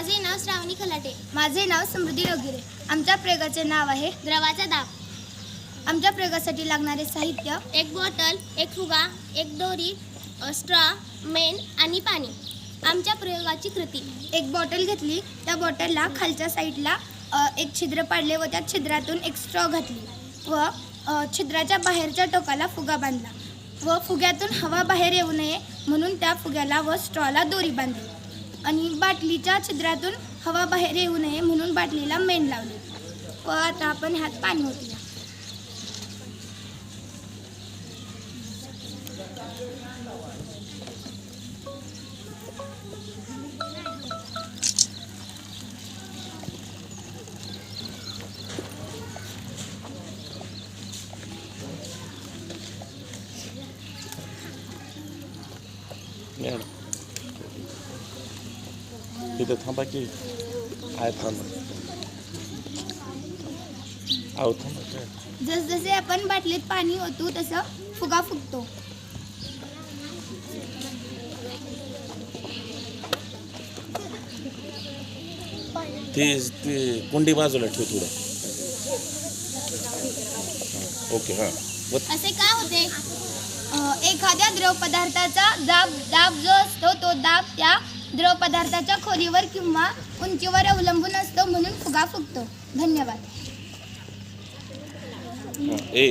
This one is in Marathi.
माझे नाव श्रावणी खलाटे. माझे नाव समृद्धी वगैरे. आमच्या प्रयोगाचे नाव आहे द्रवाचा दाब. आमच्या प्रयोगासाठी लागणारे साहित्य: एक बॉटल, एक फुगा, एक दोरी, स्ट्रॉ, मेण आणि पाणी. आमच्या प्रयोगाची कृती: एक बॉटल घेतली, त्या बॉटलला खालच्या साईडला एक छिद्र पाडले व त्या छिद्रातून एक स्ट्रॉ घातली व छिद्राच्या बाहेरच्या टोकाला फुगा बांधला व फुग्यातून हवा बाहेर येऊ नये म्हणून त्या फुग्याला व स्ट्रॉला दोरी बांधली आणि बाटलीच्या छिद्रातून हवा बाहेर येऊ नये म्हणून बाटलीला मेण लावले व आता आपण ह्यात पाणी ओतूया. इथं थांबा की आहे थांबा आहो थांबा काय जसजसे आपण बाटलीत पाणी ओतू तसं फुगा फुगतो. ते कुंडी बाजूला ठेव थोडं. ओके हां. असे का होते? एखाद्या द्रव पदार्थाचा दाब जो असतो तो दाब त्या द्रव पदार्थाच्या खोलीवर किंवा उंचीवर अवलंबून असतो म्हणून फुगा फुगतो. धन्यवाद. ए